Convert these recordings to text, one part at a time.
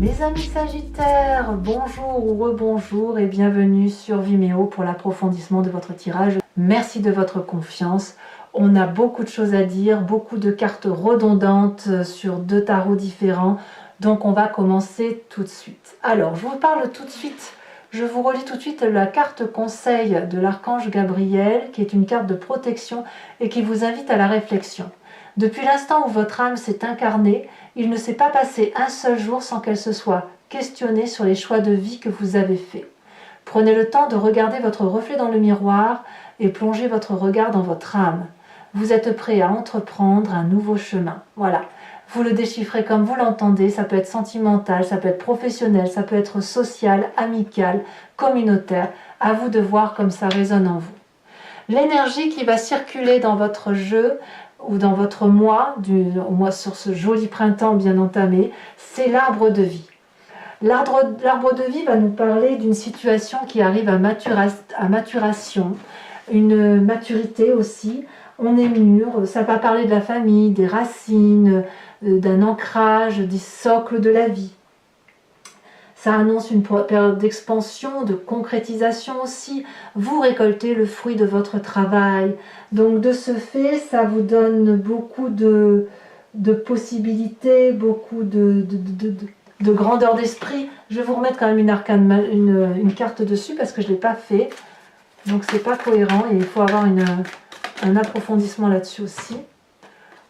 Mes amis Sagittaires, bonjour ou rebonjour et bienvenue sur Vimeo pour l'approfondissement de votre tirage. Merci de votre confiance. On a beaucoup de choses à dire, beaucoup de cartes redondantes sur deux tarots différents. Donc on va commencer tout de suite. Alors, je vous parle tout de suite. Je vous relis tout de suite la carte conseil de l'archange Gabriel, qui est une carte de protection et qui vous invite à la réflexion. Depuis l'instant où votre âme s'est incarnée, il ne s'est pas passé un seul jour sans qu'elle se soit questionnée sur les choix de vie que vous avez faits. Prenez le temps de regarder votre reflet dans le miroir et plongez votre regard dans votre âme. Vous êtes prêt à entreprendre un nouveau chemin. Voilà. Vous le déchiffrez comme vous l'entendez, ça peut être sentimental, ça peut être professionnel, ça peut être social, amical, communautaire. À vous de voir comme ça résonne en vous. L'énergie qui va circuler dans votre jeu ou dans votre mois, sur ce joli printemps bien entamé, c'est l'arbre de vie. L'arbre de vie va nous parler d'une situation qui arrive à maturation, une maturité aussi. On est mûr, ça va parler de la famille, des racines, d'un ancrage, des socles de la vie. Ça annonce une période d'expansion, de concrétisation aussi. Vous récoltez le fruit de votre travail. Donc de ce fait, ça vous donne beaucoup de possibilités, beaucoup de grandeur d'esprit. Je vais vous remettre quand même une carte dessus parce que je ne l'ai pas fait. Donc c'est pas cohérent et il faut avoir un approfondissement là-dessus aussi.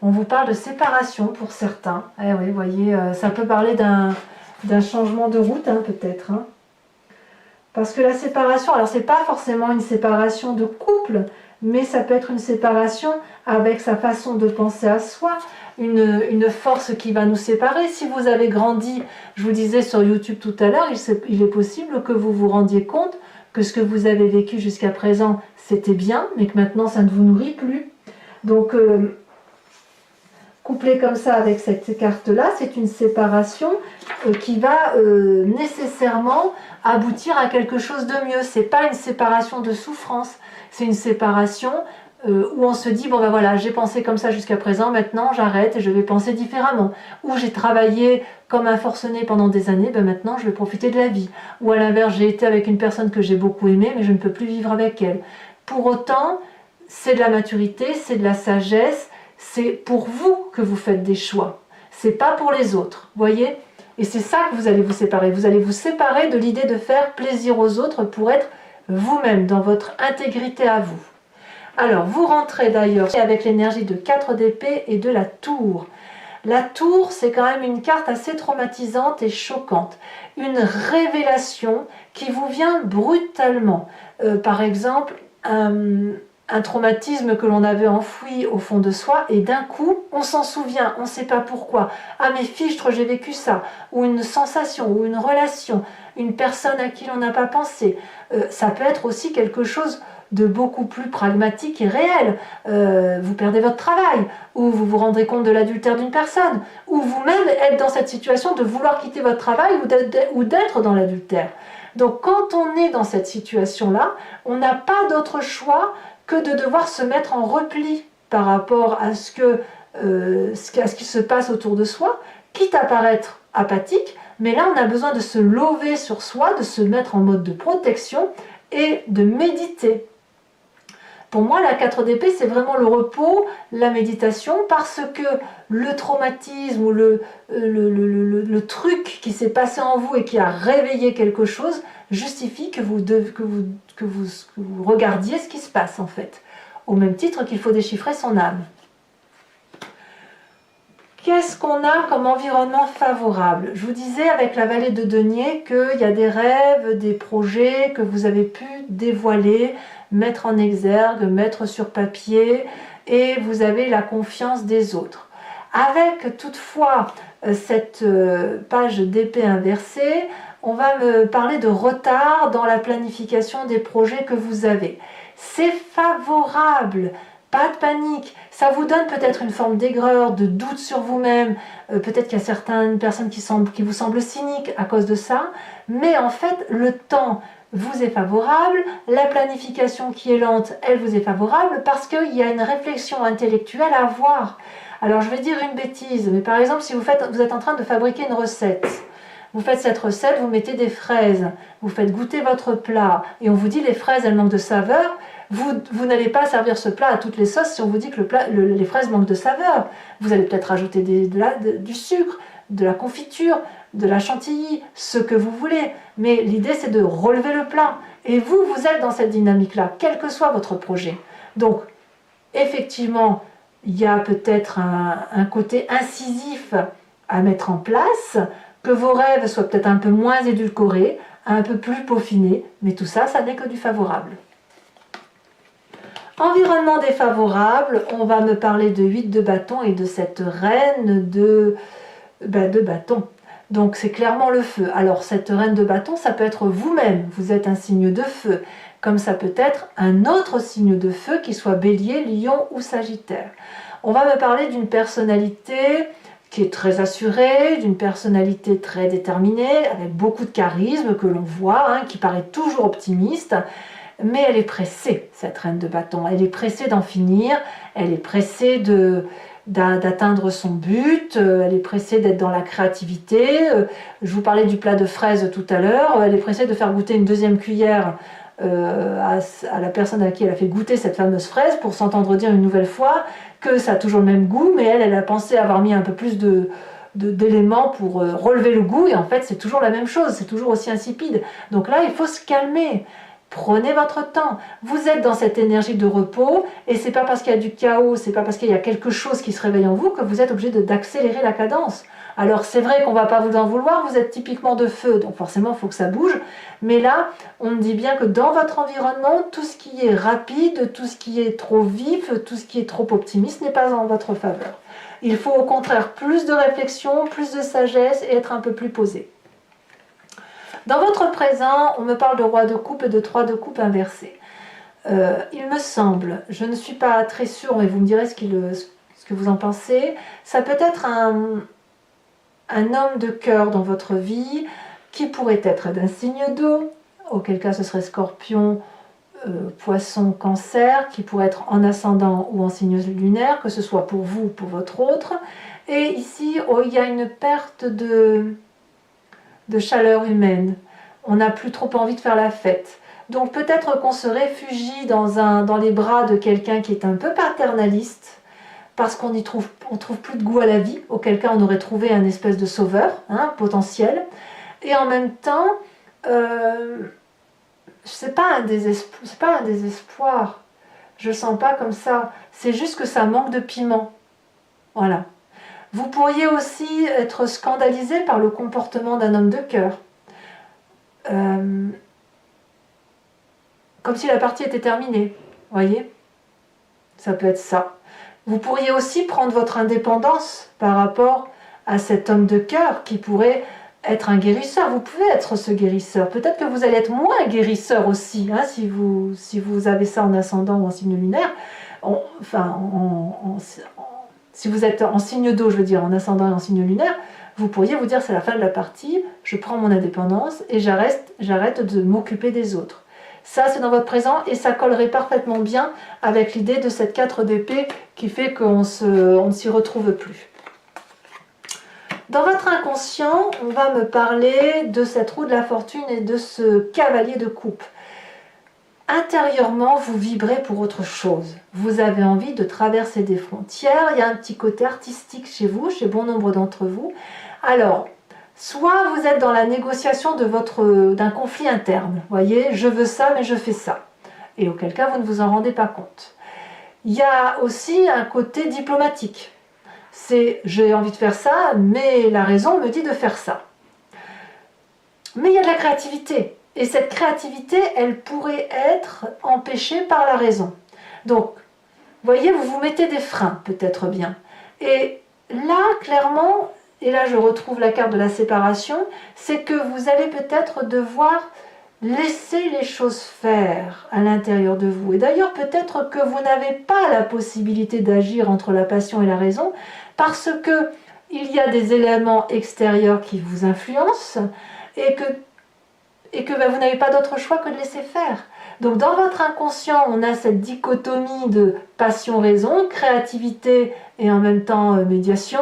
On vous parle de séparation pour certains. Eh oui, vous voyez, ça peut parler d'un changement de route, hein, peut-être. Hein. Parce que la séparation, alors c'est pas forcément une séparation de couple, mais ça peut être une séparation avec sa façon de penser à soi, une force qui va nous séparer. Si vous avez grandi, je vous disais sur YouTube tout à l'heure, il est possible que vous vous rendiez compte que ce que vous avez vécu jusqu'à présent, c'était bien, mais que maintenant ça ne vous nourrit plus. Donc, couplé comme ça avec cette carte-là, c'est une séparation qui va nécessairement aboutir à quelque chose de mieux. C'est pas une séparation de souffrance, c'est une séparation où on se dit, bon ben voilà, j'ai pensé comme ça jusqu'à présent, maintenant j'arrête et je vais penser différemment. Ou j'ai travaillé comme un forcené pendant des années, ben maintenant je vais profiter de la vie. Ou à l'inverse, j'ai été avec une personne que j'ai beaucoup aimée, mais je ne peux plus vivre avec elle. Pour autant, c'est de la maturité, c'est de la sagesse, c'est pour vous que vous faites des choix. C'est pas pour les autres, voyez? Et c'est ça que vous allez vous séparer. Vous allez vous séparer de l'idée de faire plaisir aux autres pour être vous-même, dans votre intégrité à vous. Alors, vous rentrez d'ailleurs avec l'énergie de 4 d'épée et de la tour. La tour, c'est quand même une carte assez traumatisante et choquante. Une révélation qui vous vient brutalement. Par exemple, un traumatisme que l'on avait enfoui au fond de soi et d'un coup, on s'en souvient, on ne sait pas pourquoi. Ah mais fichtre, j'ai vécu ça. Ou une sensation, ou une relation, une personne à qui l'on n'a pas pensé. Ça peut être aussi quelque chose de beaucoup plus pragmatique et réel. Vous perdez votre travail, ou vous vous rendrez compte de l'adultère d'une personne, ou vous-même êtes dans cette situation de vouloir quitter votre travail ou d'être dans l'adultère. Donc quand on est dans cette situation-là, on n'a pas d'autre choix que de devoir se mettre en repli par rapport à ce qui se passe autour de soi, quitte à paraître apathique, mais là on a besoin de se lever sur soi, de se mettre en mode de protection et de méditer. Pour moi, la 4 d'épée, c'est vraiment le repos, la méditation, parce que le traumatisme ou le truc qui s'est passé en vous et qui a réveillé quelque chose justifie que vous regardiez ce qui se passe en fait. Au même titre qu'il faut déchiffrer son âme. Qu'est-ce qu'on a comme environnement favorable? Je vous disais avec la vallée de denier qu'il y a des rêves, des projets que vous avez pu dévoiler, mettre en exergue, mettre sur papier, et vous avez la confiance des autres. Avec toutefois cette page d'épée inversée, on va me parler de retard dans la planification des projets que vous avez. C'est favorable. Pas de panique, ça vous donne peut-être une forme d'aigreur, de doute sur vous-même, peut-être qu'il y a certaines personnes qui vous semblent cyniques à cause de ça, mais en fait le temps vous est favorable, la planification qui est lente, elle vous est favorable parce qu'il y a une réflexion intellectuelle à avoir. Alors je vais dire une bêtise, mais par exemple si vous êtes en train de fabriquer une recette, Vous faites cette recette, vous mettez des fraises, vous faites goûter votre plat, et on vous dit les fraises elles manquent de saveur, vous n'allez pas servir ce plat à toutes les sauces si on vous dit que les fraises manquent de saveur. Vous allez peut-être rajouter du sucre, de la confiture, de la chantilly, ce que vous voulez. Mais l'idée c'est de relever le plat. Et vous êtes dans cette dynamique-là, quel que soit votre projet. Donc, effectivement, il y a peut-être un côté incisif à mettre en place, que vos rêves soient peut-être un peu moins édulcorés, un peu plus peaufinés, mais tout ça, ça n'est que du favorable. Environnement défavorable, on va me parler de 8 de bâton et de cette reine de bâton. Donc c'est clairement le feu. Alors cette reine de bâton, ça peut être vous-même, vous êtes un signe de feu, comme ça peut être un autre signe de feu qui soit bélier, lion ou sagittaire. On va me parler d'une personnalité qui est très assurée, d'une personnalité très déterminée, avec beaucoup de charisme que l'on voit, qui paraît toujours optimiste, mais elle est pressée, cette reine de bâton. Elle est pressée d'en finir, elle est pressée d'atteindre son but, elle est pressée d'être dans la créativité. Je vous parlais du plat de fraises tout à l'heure, elle est pressée de faire goûter une deuxième cuillère à la personne à qui elle a fait goûter cette fameuse fraise pour s'entendre dire une nouvelle fois que ça a toujours le même goût, mais elle a pensé avoir mis un peu plus d'éléments pour relever le goût, et en fait c'est toujours la même chose, c'est toujours aussi insipide. Donc là il faut se calmer. Prenez votre temps, vous êtes dans cette énergie de repos, et c'est pas parce qu'il y a du chaos, c'est pas parce qu'il y a quelque chose qui se réveille en vous que vous êtes obligé d'accélérer la cadence. Alors c'est vrai qu'on va pas vous en vouloir, vous êtes typiquement de feu, donc forcément il faut que ça bouge, mais là on me dit bien que dans votre environnement, tout ce qui est rapide, tout ce qui est trop vif, tout ce qui est trop optimiste n'est pas en votre faveur. Il faut au contraire plus de réflexion, plus de sagesse et être un peu plus posé. Dans votre présent, on me parle de roi de coupe et de 3 de coupe inversé. Il me semble, je ne suis pas très sûre, mais vous me direz ce que vous en pensez, ça peut être un homme de cœur dans votre vie qui pourrait être d'un signe d'eau, auquel cas ce serait Scorpion, Poisson, Cancer, qui pourrait être en ascendant ou en signe lunaire, que ce soit pour vous ou pour votre autre. Et ici, il y a une perte de chaleur humaine. On n'a plus trop envie de faire la fête. Donc peut-être qu'on se réfugie dans les bras de quelqu'un qui est un peu paternaliste, parce qu'on trouve plus de goût à la vie, auquel cas on aurait trouvé un espèce de sauveur potentiel. Et en même temps, c'est pas un désespoir. Je le sens pas comme ça. C'est juste que ça manque de piment. Voilà. Vous pourriez aussi être scandalisé par le comportement d'un homme de cœur. Comme si la partie était terminée. Voyez ? Ça peut être ça. Vous pourriez aussi prendre votre indépendance par rapport à cet homme de cœur qui pourrait être un guérisseur. Vous pouvez être ce guérisseur. Peut-être que vous allez être moins guérisseur aussi, si vous avez ça en ascendant ou en signe lunaire. Si vous êtes en signe d'eau, je veux dire en ascendant et en signe lunaire, vous pourriez vous dire c'est la fin de la partie, je prends mon indépendance et j'arrête de m'occuper des autres. Ça c'est dans votre présent et ça collerait parfaitement bien avec l'idée de cette 4 d'épée qui fait qu'on ne s'y retrouve plus. Dans votre inconscient, on va me parler de cette roue de la fortune et de ce cavalier de coupe. Intérieurement, vous vibrez pour autre chose. Vous avez envie de traverser des frontières. Il y a un petit côté artistique chez vous, chez bon nombre d'entre vous. Alors, soit vous êtes dans la négociation d'un conflit interne. Vous voyez, je veux ça, mais je fais ça. Et auquel cas, vous ne vous en rendez pas compte. Il y a aussi un côté diplomatique. C'est, j'ai envie de faire ça, mais la raison me dit de faire ça. Mais il y a de la créativité. Et cette créativité, elle pourrait être empêchée par la raison. Donc, vous voyez, vous vous mettez des freins, peut-être bien. Et là, clairement, et là je retrouve la carte de la séparation, c'est que vous allez peut-être devoir laisser les choses faire à l'intérieur de vous. Et d'ailleurs, peut-être que vous n'avez pas la possibilité d'agir entre la passion et la raison, parce que il y a des éléments extérieurs qui vous influencent, et que vous n'avez pas d'autre choix que de laisser faire. Donc dans votre inconscient, on a cette dichotomie de passion-raison, créativité et en même temps médiation,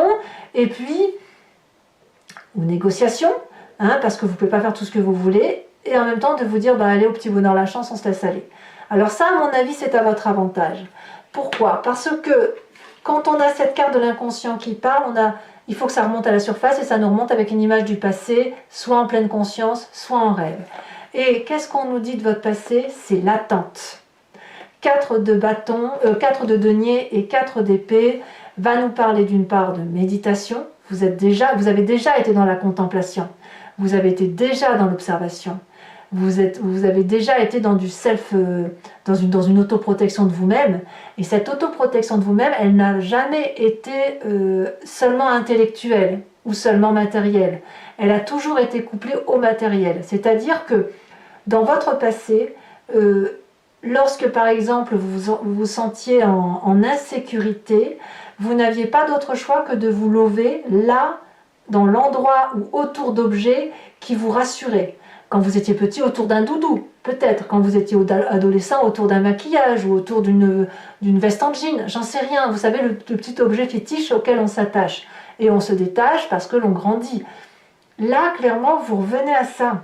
et puis, ou négociation, hein, parce que vous ne pouvez pas faire tout ce que vous voulez, et en même temps de vous dire, bah, allez au petit bonheur la chance, on se laisse aller. Alors ça, à mon avis, c'est à votre avantage. Pourquoi? Parce que quand on a cette carte de l'inconscient qui parle, il faut que ça remonte à la surface, et ça nous remonte avec une image du passé, soit en pleine conscience, soit en rêve. Et qu'est-ce qu'on nous dit de votre passé? C'est l'attente. 4 de bâton, 4 de denier et 4 d'épée va nous parler d'une part de méditation. Vous avez déjà été dans la contemplation, vous avez été déjà dans l'observation, vous avez déjà été dans du self, dans une autoprotection de vous-même, et cette autoprotection de vous-même, elle n'a jamais été seulement intellectuelle ou seulement matérielle, elle a toujours été couplée au matériel, c'est-à-dire que dans votre passé, lorsque par exemple vous vous sentiez en insécurité, vous n'aviez pas d'autre choix que de vous lever là, dans l'endroit ou autour d'objets qui vous rassuraient. Quand vous étiez petit, autour d'un doudou, peut-être. Quand vous étiez adolescent, autour d'un maquillage ou autour d'une veste en jean, j'en sais rien. Vous savez, le petit objet fétiche auquel on s'attache. Et on se détache parce que l'on grandit. Là, clairement, vous revenez à ça.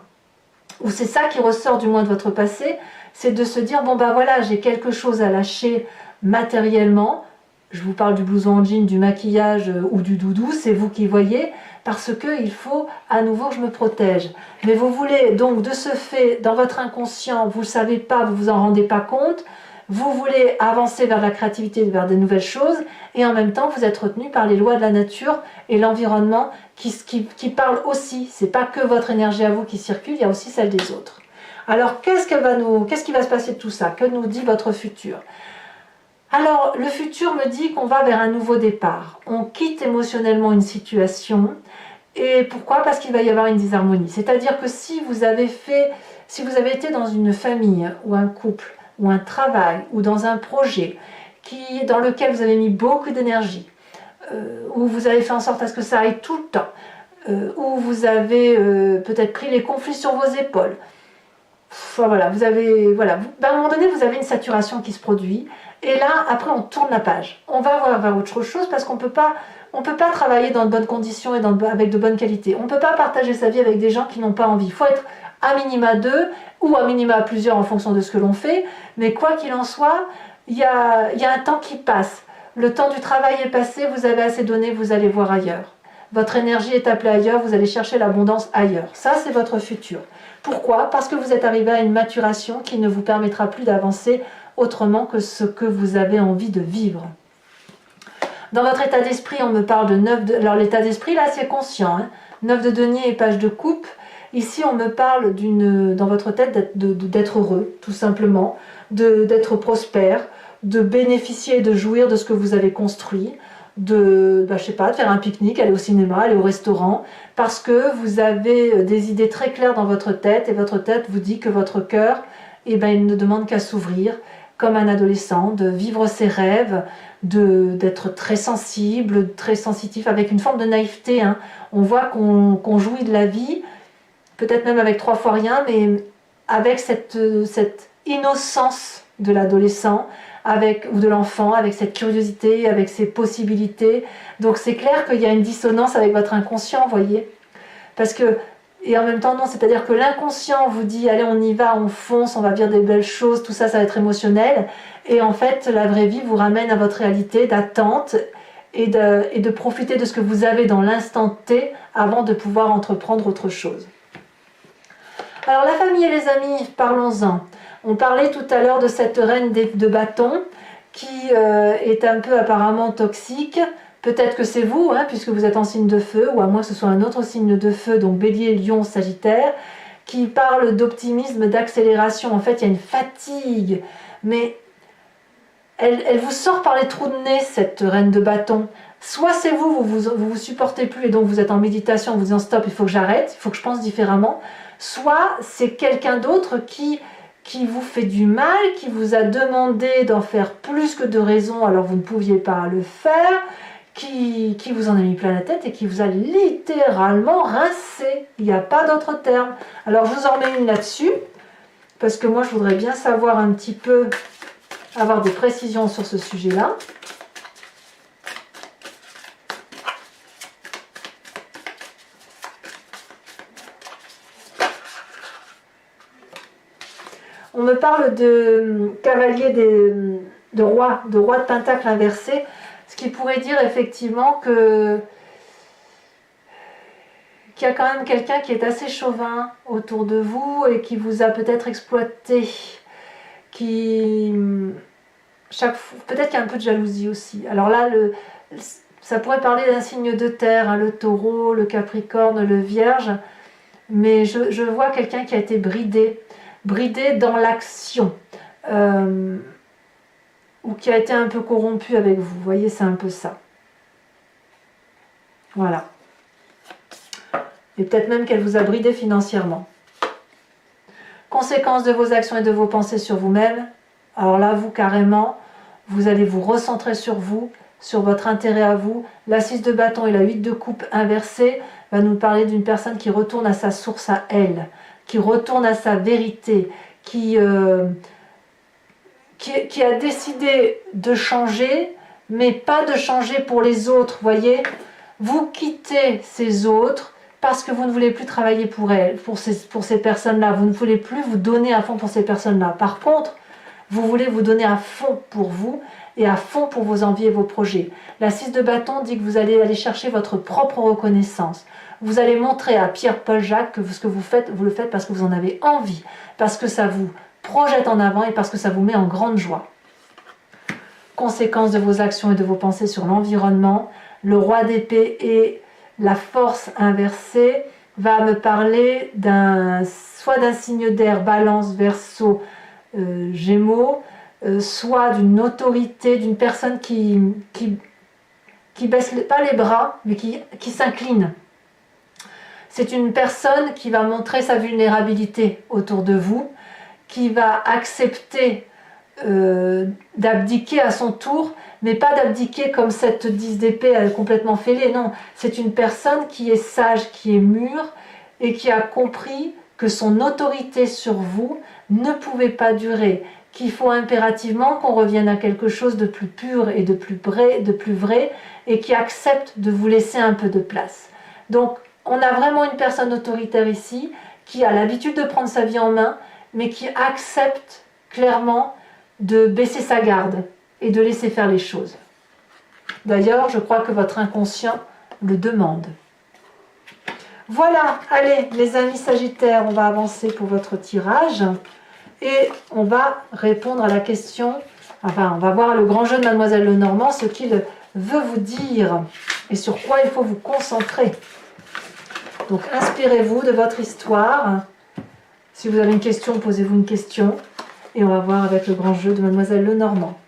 Ou c'est ça qui ressort du moins de votre passé, c'est de se dire, bon ben voilà, j'ai quelque chose à lâcher matériellement, je vous parle du blouson en jean, du maquillage ou du doudou, c'est vous qui voyez, parce qu'il faut à nouveau que je me protège. Mais vous voulez donc de ce fait, dans votre inconscient, vous ne savez pas, vous ne vous en rendez pas compte, vous voulez avancer vers la créativité, vers de nouvelles choses, et en même temps vous êtes retenu par les lois de la nature et l'environnement qui parlent aussi. C'est pas que votre énergie à vous qui circule, il y a aussi celle des autres. Alors qu'est-ce qui va se passer de tout ça? Que nous dit votre futur? Alors le futur me dit qu'on va vers un nouveau départ. On quitte émotionnellement une situation. Et pourquoi? Parce qu'il va y avoir une disharmonie. C'est-à-dire que si vous avez été dans une famille ou un couple, ou un travail, ou dans un projet dans lequel vous avez mis beaucoup d'énergie, où vous avez fait en sorte à ce que ça aille tout le temps, où vous avez peut-être pris les conflits sur vos épaules. Voilà, à un moment donné, vous avez une saturation qui se produit, et là, après, on tourne la page. On va voir vers autre chose parce qu'on ne peut pas travailler dans de bonnes conditions et avec de bonnes qualités. On ne peut pas partager sa vie avec des gens qui n'ont pas envie. Il faut être à minima 2 ou à minima plusieurs en fonction de ce que l'on fait, mais quoi qu'il en soit, il y a un temps qui passe. Le temps du travail est passé, vous avez assez donné, vous allez voir ailleurs. Votre énergie est appelée ailleurs, vous allez chercher l'abondance ailleurs. Ça, c'est votre futur. Pourquoi? Parce que vous êtes arrivé à une maturation qui ne vous permettra plus d'avancer autrement que ce que vous avez envie de vivre. Dans votre état d'esprit, on me parle de 9 de... Alors l'état d'esprit, là, c'est conscient. 9 de denier et page de coupe. Ici, on me parle dans votre tête d'être heureux, tout simplement, d'être prospère, de bénéficier et de jouir de ce que vous avez construit, je sais pas, de faire un pique-nique, aller au cinéma, aller au restaurant, parce que vous avez des idées très claires dans votre tête, et votre tête vous dit que votre cœur, il ne demande qu'à s'ouvrir, comme un adolescent, de vivre ses rêves, d'être très sensible, très sensitif, avec une forme de naïveté. On voit qu'on jouit de la vie, peut-être même avec 3 fois rien, mais avec cette innocence de l'adolescent, ou de l'enfant, avec cette curiosité, avec ses possibilités. Donc c'est clair qu'il y a une dissonance avec votre inconscient, vous voyez. Et en même temps, non, c'est-à-dire que l'inconscient vous dit, allez, on y va, on fonce, on va vivre des belles choses, tout ça, ça va être émotionnel. Et en fait, la vraie vie vous ramène à votre réalité d'attente et de profiter de ce que vous avez dans l'instant T avant de pouvoir entreprendre autre chose. Alors, la famille et les amis, parlons-en. On parlait tout à l'heure de cette reine de bâton qui est un peu apparemment toxique. Peut-être que c'est vous, puisque vous êtes en signe de feu, ou à moins que ce soit un autre signe de feu, donc Bélier, Lion, Sagittaire, qui parle d'optimisme, d'accélération. En fait, il y a une fatigue, mais elle vous sort par les trous de nez, cette reine de bâton. Soit c'est vous supportez plus et donc vous êtes en méditation, vous disant stop, il faut que j'arrête, il faut que je pense différemment. Soit c'est quelqu'un d'autre qui vous fait du mal, qui vous a demandé d'en faire plus que de raison, alors vous ne pouviez pas le faire, qui vous en a mis plein la tête et qui vous a littéralement rincé. Il n'y a pas d'autre terme. Alors je vous en mets une là-dessus, parce que moi je voudrais bien savoir un petit peu, avoir des précisions sur ce sujet-là. On me parle de cavalier de roi de pentacle inversé, ce qui pourrait dire effectivement que qu'il y a quand même quelqu'un qui est assez chauvin autour de vous et qui vous a peut-être exploité, peut-être qu'il y a un peu de jalousie aussi. Alors là, ça pourrait parler d'un signe de terre, hein, le taureau, le capricorne, le vierge, mais je vois quelqu'un qui a été bridé dans l'action, ou qui a été un peu corrompu avec vous. Vous voyez, c'est un peu ça. Voilà. Et peut-être même qu'elle vous a bridé financièrement. Conséquence de vos actions et de vos pensées sur vous-même. Alors là, vous carrément, vous allez vous recentrer sur vous, sur votre intérêt à vous. La 6 de bâton et la 8 de coupe inversée va nous parler d'une personne qui retourne à sa source à elle, qui retourne à sa vérité, qui a décidé de changer, mais pas de changer pour les autres, voyez. Vous quittez ces autres parce que vous ne voulez plus travailler pour elles, pour ces personnes-là. Vous ne voulez plus vous donner à fond pour ces personnes-là. Par contre, vous voulez vous donner à fond pour vous et à fond pour vos envies et vos projets. La 6 de bâton dit que vous allez aller chercher votre propre reconnaissance. Vous allez montrer à Pierre, Paul, Jacques que ce que vous faites, vous le faites parce que vous en avez envie, parce que ça vous projette en avant et parce que ça vous met en grande joie. Conséquence de vos actions et de vos pensées sur l'environnement, le roi d'épée et la force inversée va me parler soit d'un signe d'air, balance, verseau, gémeaux, soit d'une autorité, d'une personne qui baisse pas les bras, mais qui s'incline. C'est une personne qui va montrer sa vulnérabilité autour de vous, qui va accepter d'abdiquer à son tour, mais pas d'abdiquer comme cette 10 d'épée complètement fêlée, non. C'est une personne qui est sage, qui est mûre, et qui a compris que son autorité sur vous ne pouvait pas durer, qu'il faut impérativement qu'on revienne à quelque chose de plus pur et de plus vrai, et qui accepte de vous laisser un peu de place. Donc, on a vraiment une personne autoritaire ici, qui a l'habitude de prendre sa vie en main, mais qui accepte clairement de baisser sa garde et de laisser faire les choses. D'ailleurs, je crois que votre inconscient le demande. Voilà, allez les amis Sagittaires, on va avancer pour votre tirage et on va répondre à la question, enfin on va voir le grand jeu de Mademoiselle Lenormand, ce qu'il veut vous dire et sur quoi il faut vous concentrer. Donc inspirez-vous de votre histoire. Si vous avez une question, posez-vous une question. Et on va voir avec le grand jeu de Mademoiselle Lenormand.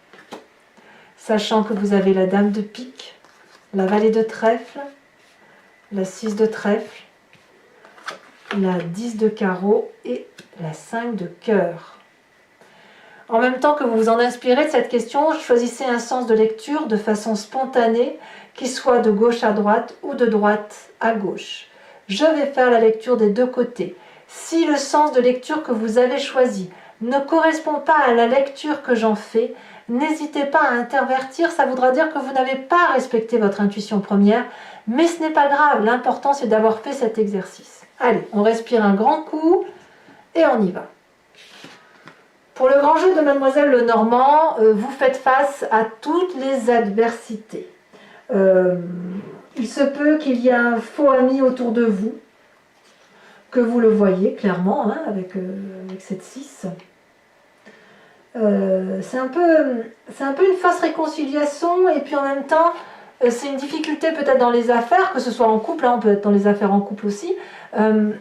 Sachant que vous avez la dame de pique, la valet de trèfle, la 6 de trèfle, la 10 de carreau et la 5 de cœur. En même temps que vous vous en inspirez de cette question, choisissez un sens de lecture de façon spontanée, qui soit de gauche à droite ou de droite à gauche. Je vais faire la lecture des deux côtés. Si le sens de lecture que vous avez choisi ne correspond pas à la lecture que j'en fais, n'hésitez pas à intervertir, ça voudra dire que vous n'avez pas respecté votre intuition première, mais ce n'est pas grave, l'important c'est d'avoir fait cet exercice. Allez, on respire un grand coup et on y va. Pour le grand jeu de Mademoiselle Lenormand, vous faites face à toutes les adversités. Il se peut qu'il y ait un faux ami autour de vous, que vous le voyez clairement, hein, avec cette 6. C'est un peu une fausse réconciliation, et puis en même temps, c'est une difficulté peut-être dans les affaires, que ce soit en couple, hein, on peut être dans les affaires en couple aussi, une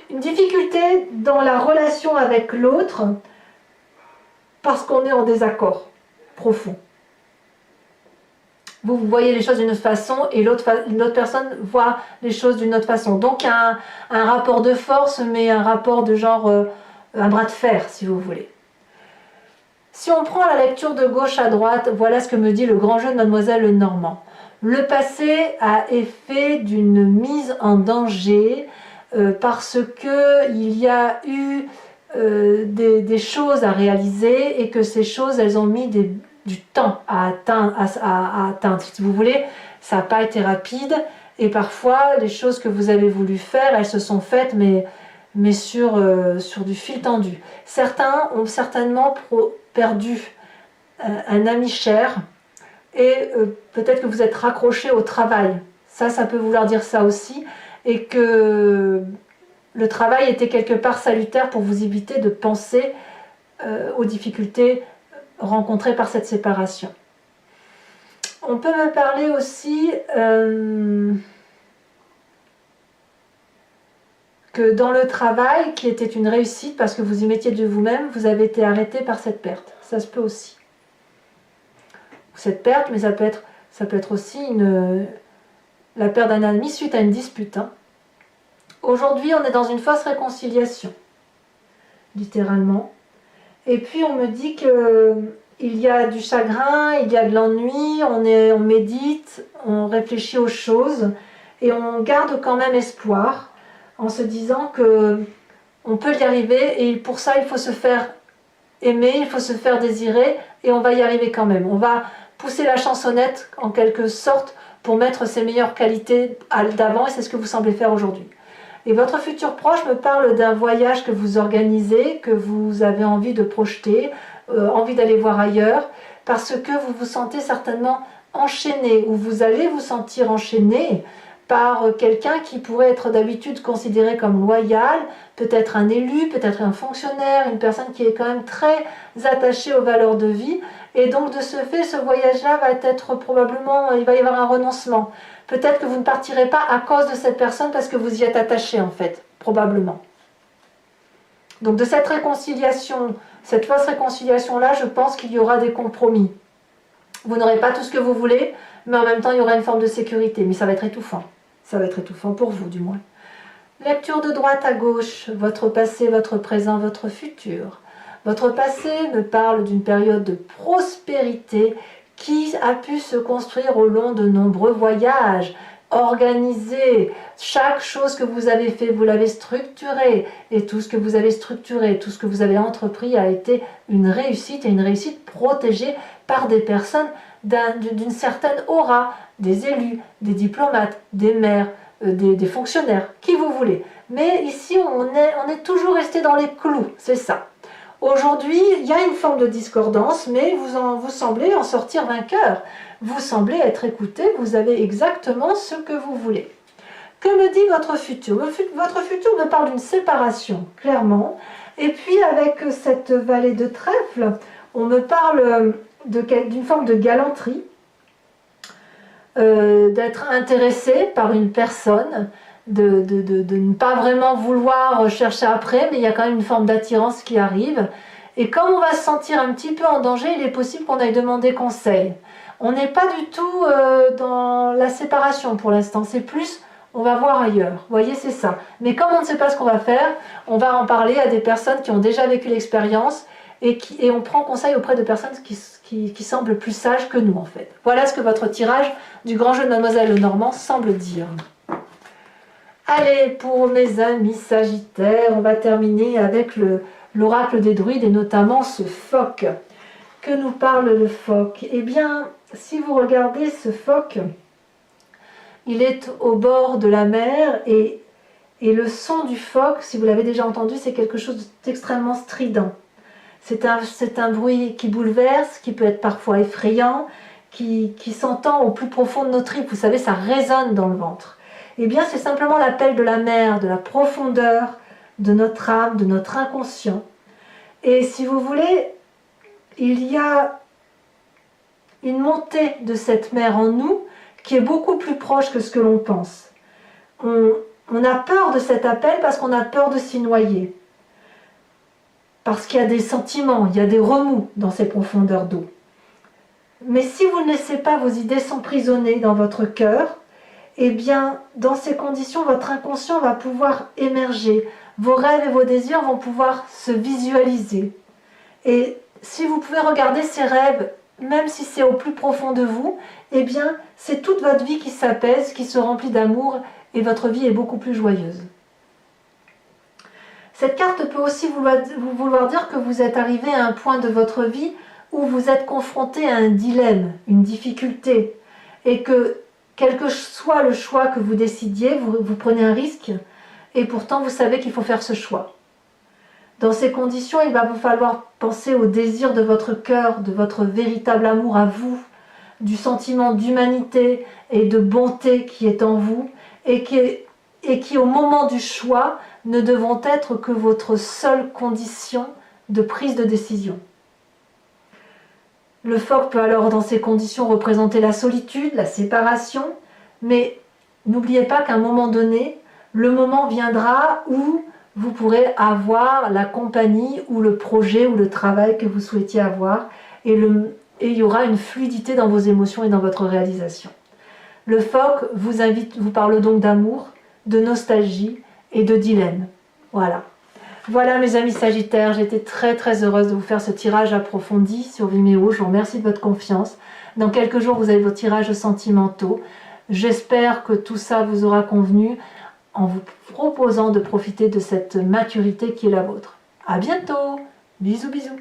difficulté dans la relation avec l'autre, parce qu'on est en désaccord profond. Vous voyez les choses d'une autre façon et l'autre personne voit les choses d'une autre façon. Donc il y a un rapport de force, mais un rapport de genre, un bras de fer, si vous voulez. Si on prend la lecture de gauche à droite, voilà ce que me dit le grand jeu de Mademoiselle Lenormand. Le passé a effet d'une mise en danger parce qu'il y a eu des choses à réaliser et que ces choses, elles ont mis du temps à atteindre. Si vous voulez, ça n'a pas été rapide et parfois les choses que vous avez voulu faire, elles se sont faites, mais mais sur du fil tendu. Certains ont certainement perdu un ami cher, et peut-être que vous êtes raccroché au travail. Ça peut vouloir dire ça aussi, et que le travail était quelque part salutaire pour vous éviter de penser aux difficultés rencontrées par cette séparation. On peut me parler aussi que dans le travail, qui était une réussite parce que vous y mettiez de vous-même, vous avez été arrêté par cette perte. Ça se peut aussi. Cette perte, mais ça peut être aussi la perte d'un ami suite à une dispute. Hein. Aujourd'hui, on est dans une fausse réconciliation, littéralement. Et puis, on me dit qu'il y a du chagrin, il y a de l'ennui, on médite, on réfléchit aux choses, et on garde quand même espoir, en se disant qu'on peut y arriver, et pour ça, il faut se faire aimer, il faut se faire désirer, et on va y arriver quand même. On va pousser la chansonnette, en quelque sorte, pour mettre ses meilleures qualités d'avant, et c'est ce que vous semblez faire aujourd'hui. Et votre futur proche me parle d'un voyage que vous organisez, que vous avez envie de projeter, envie d'aller voir ailleurs, parce que vous vous sentez certainement enchaîné, ou vous allez vous sentir enchaîné par quelqu'un qui pourrait être d'habitude considéré comme loyal, peut-être un élu, peut-être un fonctionnaire, une personne qui est quand même très attachée aux valeurs de vie, et donc de ce fait, ce voyage-là va être probablement, il va y avoir un renoncement. Peut-être que vous ne partirez pas à cause de cette personne parce que vous y êtes attaché en fait, probablement. Donc de cette réconciliation, cette fausse réconciliation-là, je pense qu'il y aura des compromis. Vous n'aurez pas tout ce que vous voulez, mais en même temps il y aura une forme de sécurité, mais ça va être étouffant. Ça va être étouffant pour vous du moins. Lecture de droite à gauche, votre passé, votre présent, votre futur. Votre passé me parle d'une période de prospérité qui a pu se construire au long de nombreux voyages, organisé. Chaque chose que vous avez fait, vous l'avez structuré. Et tout ce que vous avez structuré, tout ce que vous avez entrepris a été une réussite, et une réussite protégée par des personnes d'une certaine aura, des élus, des diplomates, des maires, des fonctionnaires, qui vous voulez. Mais ici, on est toujours resté dans les clous, c'est ça. Aujourd'hui, il y a une forme de discordance, mais vous semblez en sortir vainqueur. Vous semblez être écouté, vous avez exactement ce que vous voulez. Que me dit votre futur? Votre futur me parle d'une séparation, clairement. Et puis avec cette vallée de trèfle, on me parle d'une forme de galanterie, d'être intéressé par une personne, de ne pas vraiment vouloir chercher après, mais il y a quand même une forme d'attirance qui arrive. Et comme on va se sentir un petit peu en danger, il est possible qu'on aille demander conseil. On n'est pas du tout dans la séparation pour l'instant, c'est plus on va voir ailleurs. Vous voyez, c'est ça. Mais comme on ne sait pas ce qu'on va faire, on va en parler à des personnes qui ont déjà vécu l'expérience, et on prend conseil auprès de personnes qui semblent plus sages que nous en fait. Voilà ce que votre tirage du grand jeu de Mademoiselle Lenormand semble dire. Allez, pour mes amis Sagittaires, on va terminer avec l'oracle des druides, et notamment ce phoque. Que nous parle le phoque? Eh bien, si vous regardez ce phoque, il est au bord de la mer, et le son du phoque, si vous l'avez déjà entendu, c'est quelque chose d'extrêmement strident. C'est un bruit qui bouleverse, qui peut être parfois effrayant, qui s'entend au plus profond de nos tripes. Vous savez, ça résonne dans le ventre. Eh bien, c'est simplement l'appel de la mer, de la profondeur, de notre âme, de notre inconscient. Et si vous voulez, il y a une montée de cette mer en nous qui est beaucoup plus proche que ce que l'on pense. On a peur de cet appel parce qu'on a peur de s'y noyer. Parce qu'il y a des sentiments, il y a des remous dans ces profondeurs d'eau. Mais si vous ne laissez pas vos idées s'emprisonner dans votre cœur, eh bien, dans ces conditions, votre inconscient va pouvoir émerger. Vos rêves et vos désirs vont pouvoir se visualiser. Et si vous pouvez regarder ces rêves, même si c'est au plus profond de vous, eh bien, c'est toute votre vie qui s'apaise, qui se remplit d'amour, et votre vie est beaucoup plus joyeuse. Cette carte peut aussi vouloir dire que vous êtes arrivé à un point de votre vie où vous êtes confronté à un dilemme, une difficulté, et que quel que soit le choix que vous décidiez, vous prenez un risque, et pourtant vous savez qu'il faut faire ce choix. Dans ces conditions, il va vous falloir penser au désir de votre cœur, de votre véritable amour à vous, du sentiment d'humanité et de bonté qui est en vous et qui au moment du choix ne devront être que votre seule condition de prise de décision. Le phoque peut alors dans ces conditions représenter la solitude, la séparation, mais n'oubliez pas qu'à un moment donné, le moment viendra où vous pourrez avoir la compagnie ou le projet ou le travail que vous souhaitiez avoir et il y aura une fluidité dans vos émotions et dans votre réalisation. Le phoque vous parle donc d'amour, de nostalgie et de dilemme. Voilà. Voilà mes amis Sagittaires, j'étais très heureuse de vous faire ce tirage approfondi sur Vimeo. Je vous remercie de votre confiance. Dans quelques jours, vous avez vos tirages sentimentaux. J'espère que tout ça vous aura convenu en vous proposant de profiter de cette maturité qui est la vôtre. À bientôt. Bisous bisous.